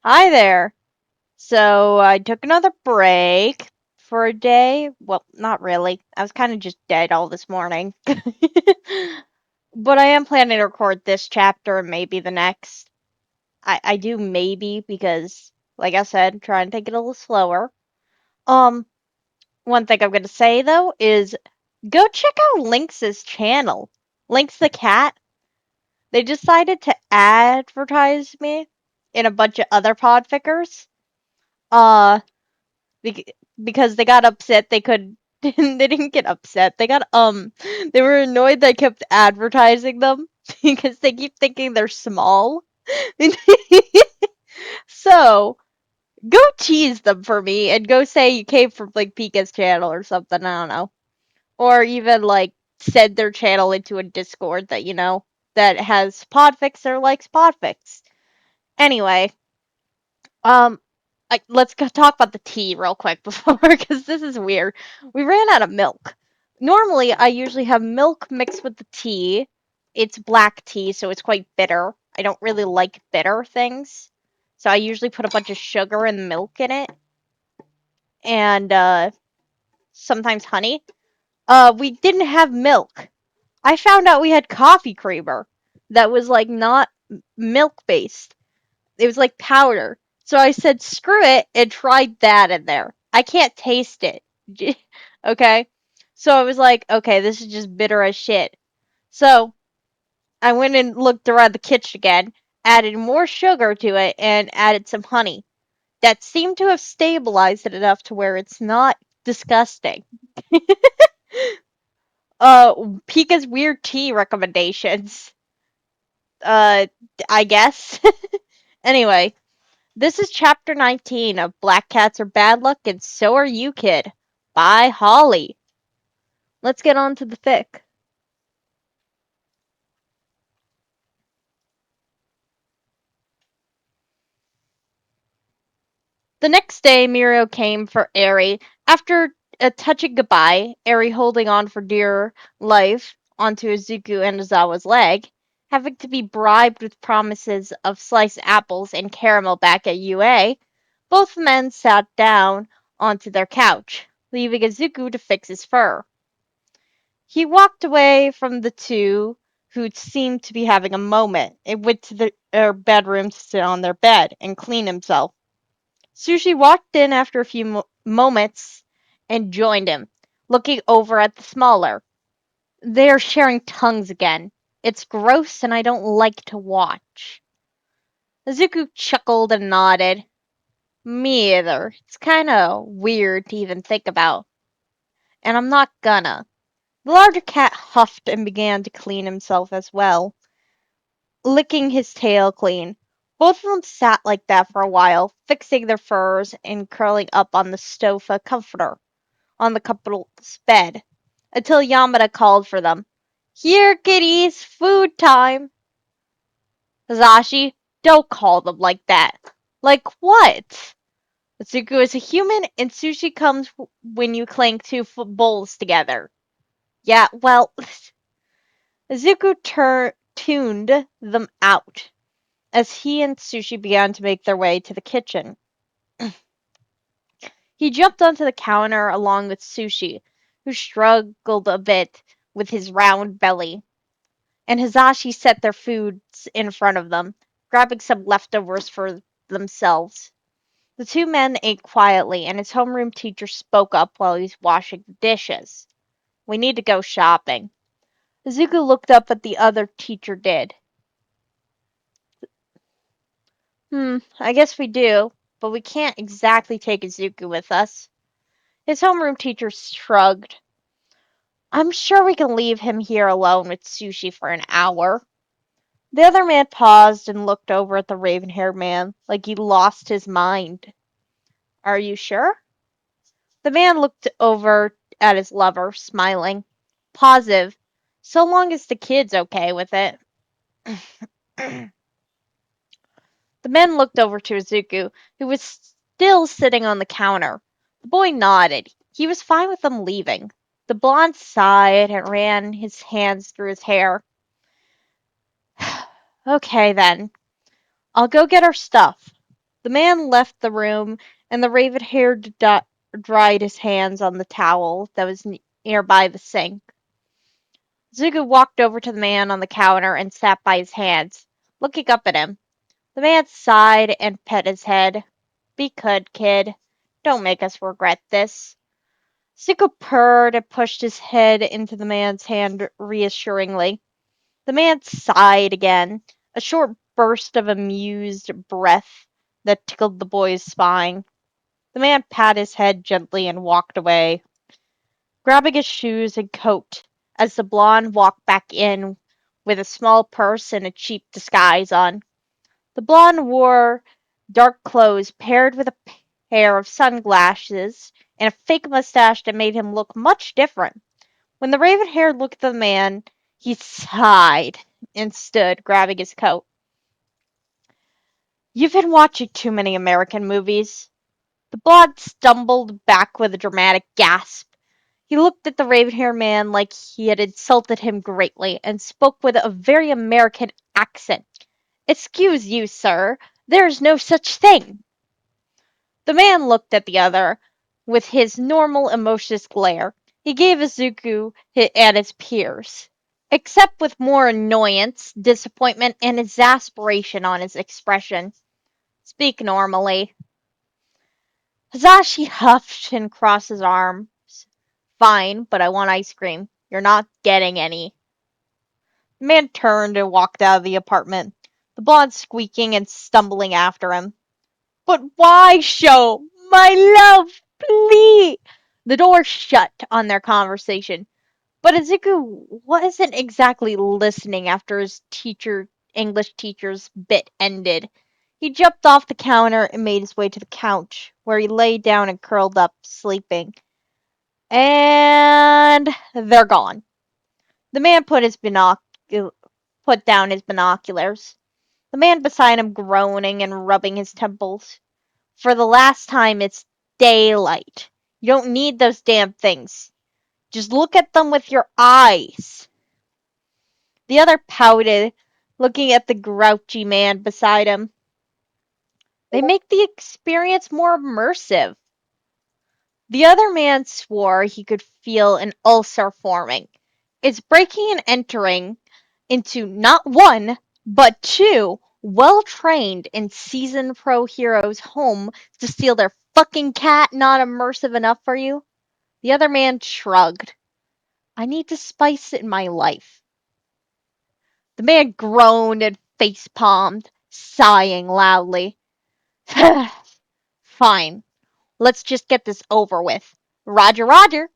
Hi there. So I took another break for a day. Well, not really. I was kind of just dead all this morning. But I am planning to record this chapter and maybe the next. I do maybe because, like I said, try and take it a little slower. Um, One thing I'm gonna say though is go check out Lynx's channel. Lynx the cat. They decided to advertise me in a bunch of other podfickers. Uh, because they got upset they could they didn't get upset. They were annoyed that I kept advertising them because they keep thinking they're small. So, go tease them for me and go say you came from like Pika's channel or something, I don't know. Or even like send their channel into a Discord that that has Podfix or likes Podfix. Anyway, um, let's go talk about the tea real quick before, because this is weird. We ran out of milk. Normally, I usually have milk mixed with the tea. It's black tea, so it's quite bitter. I don't really like bitter things. So I usually put a bunch of sugar and milk in it, and sometimes honey. We didn't have milk. I found out we had coffee creamer that was like not milk based. It was like powder. So I said, screw it, and tried that in there. I can't taste it. Okay? So I was like, okay, this is just bitter as shit. So I went and looked around the kitchen again, added more sugar to it, and added some honey. That seemed to have stabilized it enough to where it's not disgusting. Uh, Pika's weird tea recommendations. Uh, I guess. Anyway, this is chapter 19 of Black Cats Are Bad Luck and So Are You, Kid by Holly. Let's get on to the fic. The next day, Mirio came for Eri. After a touching goodbye, Eri holding on for dear life onto Izuku and Ozawa's leg, having to be bribed with promises of sliced apples and caramel back at UA, both men sat down onto their couch, leaving Izuku to fix his fur. He walked away from the two who seemed to be having a moment and went to their bedroom to sit on their bed and clean himself. Sushi walked in after a few moments and joined him, looking over at the smaller. They are sharing tongues again. It's gross and I don't like to watch. Izuku chuckled and nodded. Me either. It's kinda weird to even think about. And I'm not gonna. The larger cat huffed and began to clean himself as well, licking his tail clean. Both of them sat like that for a while, fixing their furs and curling up on the sofa comforter on the couple's bed, until Yamada called for them. Here, kiddies, food time. Hazashi, don't call them like that. Like what? Atsuku is a human, and sushi comes when you clank two bowls together. Yeah, well, Izuku tuned them out as he and Sushi began to make their way to the kitchen. He jumped onto the counter along with Sushi, who struggled a bit with his round belly, and Hizashi set their foods in front of them, grabbing some leftovers for themselves. The two men ate quietly, and his homeroom teacher spoke up while he was washing the dishes. We need to go shopping. Izuku looked up at the other teacher did. I guess we do, but we can't exactly take Izuku with us. His homeroom teacher shrugged. I'm sure we can leave him here alone with Sushi for an hour. The other man paused and looked over at the raven-haired man like he lost his mind. Are you sure? The man looked over at his lover, smiling. Positive, so long as the kid's okay with it. The men looked over to Izuku, who was still sitting on the counter. The boy nodded. He was fine with them leaving. The blonde sighed and ran his hands through his hair. Okay, then. I'll go get our stuff. The man left the room, and the raven-haired dried his hands on the towel that was nearby the sink. Zuko walked over to the man on the counter and sat by his hands, looking up at him. The man sighed and pet his head. Be good, kid. Don't make us regret this. Zuko purred and pushed his head into the man's hand reassuringly. The man sighed again, a short burst of amused breath that tickled the boy's spine. The man patted his head gently and walked away, grabbing his shoes and coat as the blonde walked back in with a small purse and a cheap disguise on. The blonde wore dark clothes paired with a pair of sunglasses and a fake mustache that made him look much different. When the raven-haired looked at the man, he sighed and stood, grabbing his coat. You've been watching too many American movies. The blonde stumbled back with a dramatic gasp. He looked at the raven-haired man like he had insulted him greatly, and spoke with a very American accent. Excuse you, sir. There is no such thing. The man looked at the other with his normal emotionless glare. He gave Izuku and his peers, except with more annoyance, disappointment, and exasperation on his expression. Speak normally. Hazashi huffed and crossed his arms. Fine, but I want ice cream. You're not getting any. The man turned and walked out of the apartment, the blonde squeaking and stumbling after him. But why, Sho? My love, please! The door shut on their conversation, but Izuku wasn't exactly listening after his English teacher's bit ended. He jumped off the counter and made his way to the couch, where he lay down and curled up, sleeping. And they're gone. The man put down his binoculars. The man beside him groaning and rubbing his temples. For the last time, it's daylight. You don't need those damn things. Just look at them with your eyes. The other pouted, looking at the grouchy man beside him. They make the experience more immersive. The other man swore he could feel an ulcer forming. It's breaking and entering into not one, but two well-trained and seasoned pro heroes' home to steal their fucking cat not immersive enough for you? The other man shrugged. I need to spice it in my life. The man groaned and face-palmed, sighing loudly. Fine. Let's just get this over with. Roger, Roger.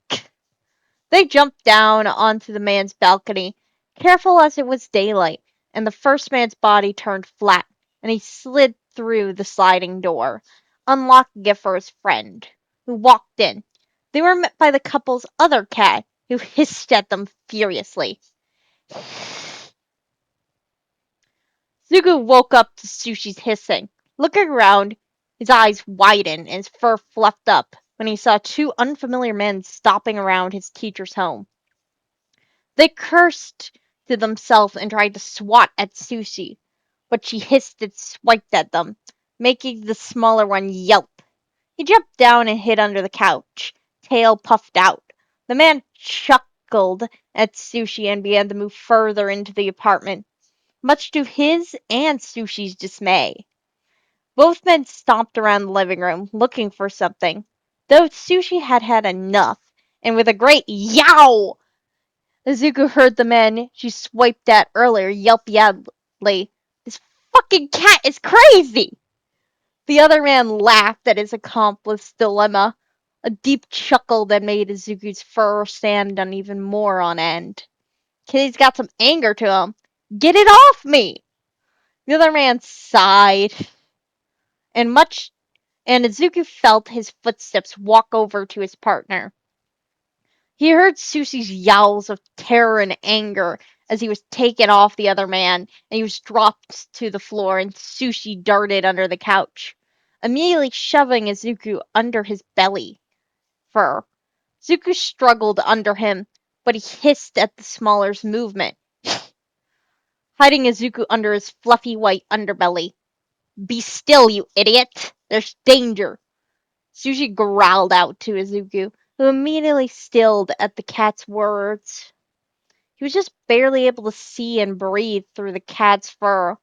They jumped down onto the man's balcony, careful as it was daylight, and the first man's body turned flat, and he slid through the sliding door, unlocking it for his friend, who walked in. They were met by the couple's other cat, who hissed at them furiously. Zuko woke up to Sushi's hissing. Looking around, his eyes widened and his fur fluffed up when he saw two unfamiliar men stopping around his teacher's home. They cursed to themselves and tried to swat at Sushi, but she hissed and swiped at them, making the smaller one yelp. He jumped down and hid under the couch, tail puffed out. The man chuckled at Sushi and began to move further into the apartment, much to his and Sushi's dismay. Both men stomped around the living room, looking for something, though Sushi had had enough, and with a great yow, Izuku heard the men she swiped at earlier yelp loudly, "This fucking cat is crazy!" The other man laughed at his accomplice's dilemma, a deep chuckle that made Izuku's fur stand on even more on end. Kitty's got some anger to him. Get it off me! The other man sighed, and Izuku felt his footsteps walk over to his partner. He heard Sushi's yowls of terror and anger as he was taken off the other man, and he was dropped to the floor, and Sushi darted under the couch, immediately shoving Izuku under his belly fur. Izuku struggled under him, but he hissed at the smaller's movement, hiding Izuku under his fluffy white underbelly. Be still, you idiot! There's danger! Sushi growled out to Izuku, who immediately stilled at the cat's words. He was just barely able to see and breathe through the cat's fur,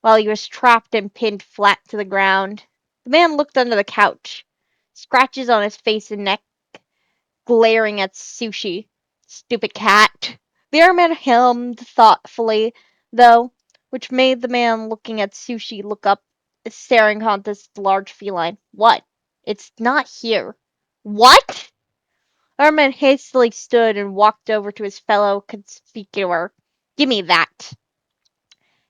while he was trapped and pinned flat to the ground. The man looked under the couch, scratches on his face and neck, glaring at Sushi. Stupid cat. The airman hummed thoughtfully, though, which made the man looking at Sushi look up, staring at this large feline. What? It's not here. What? Airman hastily stood and walked over to his fellow conspirator. Give me that.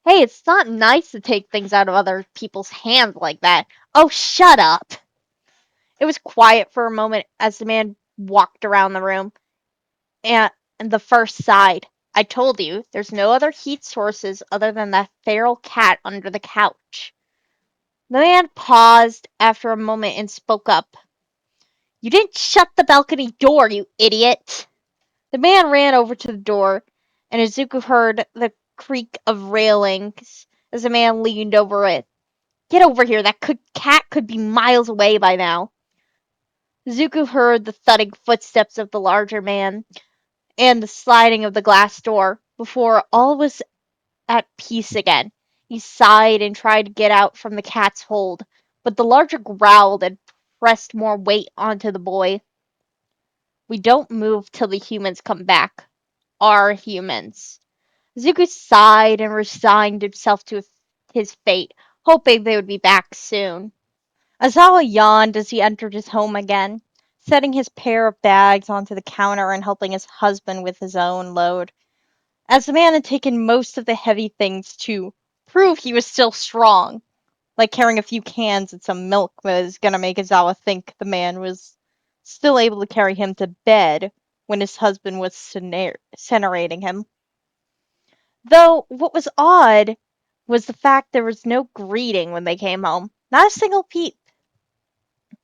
Hey, it's not nice to take things out of other people's hands like that. Oh, shut up. It was quiet for a moment as the man walked around the room and the first sighed. I told you, there's no other heat sources other than that feral cat under the couch. The man paused after a moment and spoke up. You didn't shut the balcony door, you idiot! The man ran over to the door, and Izuku heard the creak of railings as the man leaned over it. Get over here, cat could be miles away by now. Izuku heard the thudding footsteps of the larger man and the sliding of the glass door before all was at peace again. He sighed and tried to get out from the cat's hold, but the larger growled and pressed more weight onto the boy. We don't move till the humans come back. Our humans. Zuko sighed and resigned himself to his fate, hoping they would be back soon. Azawa yawned as he entered his home again, setting his pair of bags onto the counter and helping his husband with his own load. As the man had taken most of the heavy things to prove he was still strong, like carrying a few cans and some milk was gonna make Azawa think the man was still able to carry him to bed when his husband was incinerating him. Though what was odd was the fact there was no greeting when they came home. Not a single peep.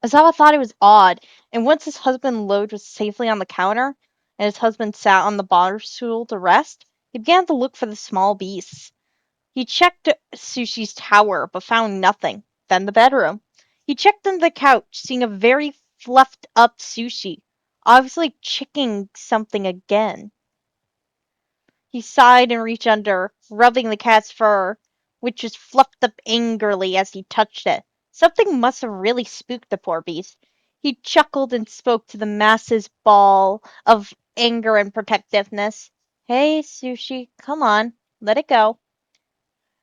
Azawa thought it was odd, and once his husband's load was safely on the counter, and his husband sat on the bar stool to rest, he began to look for the small beasts. He checked Sushi's tower, but found nothing. Then the bedroom. He checked under the couch, seeing a very fluffed up Sushi, obviously checking something again. He sighed and reached under, rubbing the cat's fur, which was fluffed up angrily as he touched it. Something must have really spooked the poor beast. He chuckled and spoke to the massive ball of anger and protectiveness. Hey, Sushi, come on, let it go.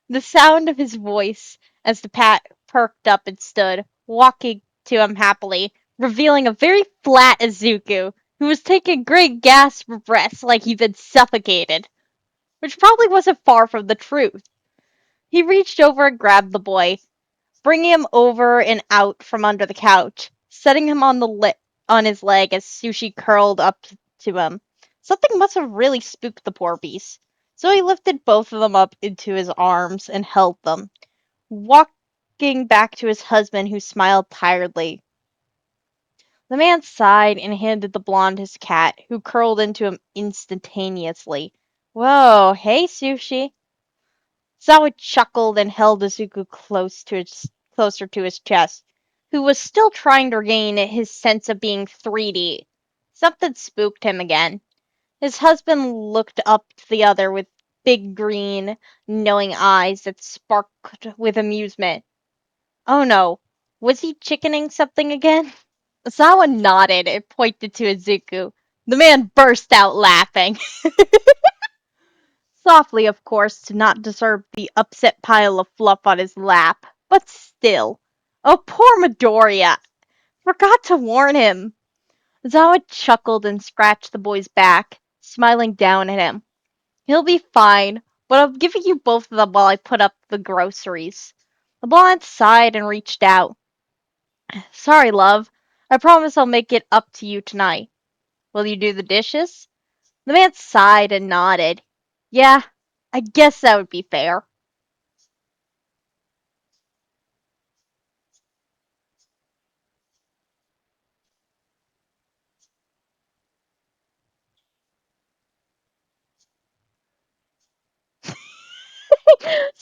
The sound of his voice as the cat perked up and stood, walking to him happily, revealing a very flat Izuku, who was taking great gasps for breath like he'd been suffocated, which probably wasn't far from the truth. He reached over and grabbed the boy, bringing him over and out from under the couch, setting him on on his leg as Sushi curled up to him. Something must have really spooked the poor beast, so he lifted both of them up into his arms and held them, walking back to his husband, who smiled tiredly. The man sighed and handed the blonde his cat, who curled into him instantaneously. Whoa, hey, Sushi. Zawa chuckled and held Izuku closer to his chest, who was still trying to regain his sense of being 3D. Something spooked him again. His husband looked up to the other with big green, knowing eyes that sparkled with amusement. Oh no, was he chickening something again? Zawa nodded and pointed to Izuku. The man burst out laughing. Softly, of course, to not disturb the upset pile of fluff on his lap, but still. Oh, poor Midoriya! Forgot to warn him. Zawa chuckled and scratched the boy's back, smiling down at him. He'll be fine, but I'm giving you both of them while I put up the groceries. The blonde sighed and reached out. Sorry, love. I promise I'll make it up to you tonight. Will you do the dishes? The man sighed and nodded. Yeah, I guess that would be fair.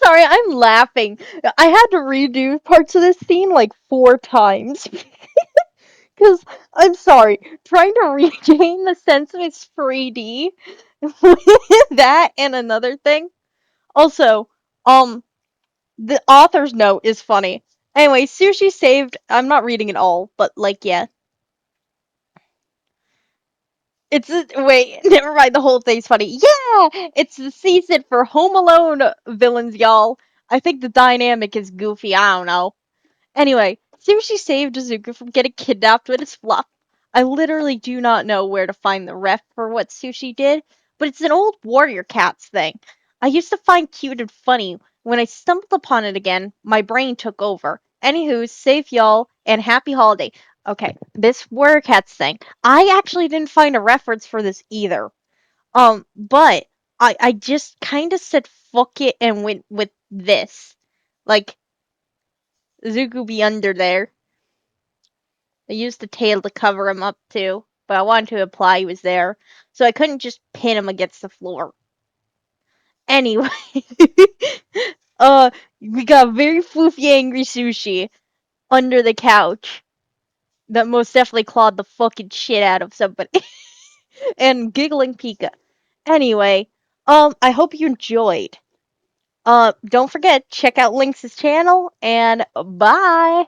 sorry, I'm laughing. I had to redo parts of this scene like 4 times. Because, I'm sorry, trying to regain the sense of its 3D with that and another thing. Also, the author's note is funny. Anyway, Sushi saved. I'm not reading it all, but like, yeah. Wait, never mind. The whole thing's funny. Yeah, it's the season for Home Alone villains, y'all. I think the dynamic is goofy. I don't know. Anyway, Sushi saved Izuku from getting kidnapped with his fluff. I literally do not know where to find the ref for what Sushi did, but it's an old Warrior Cats thing. I used to find cute and funny. When I stumbled upon it again, my brain took over. Anywho, safe y'all, and happy holiday. Okay, this Warrior Cats thing. I actually didn't find a reference for this either. But I just kind of said fuck it and went with this. Like, Zuko be under there. I used the tail to cover him up too, but I wanted to imply he was there, so I couldn't just pin him against the floor. Anyway, uh, we got very floofy angry Sushi under the couch that most definitely clawed the fucking shit out of somebody, and giggling Pika. Anyway, I hope you enjoyed. Don't forget, check out Lynx's channel, and bye!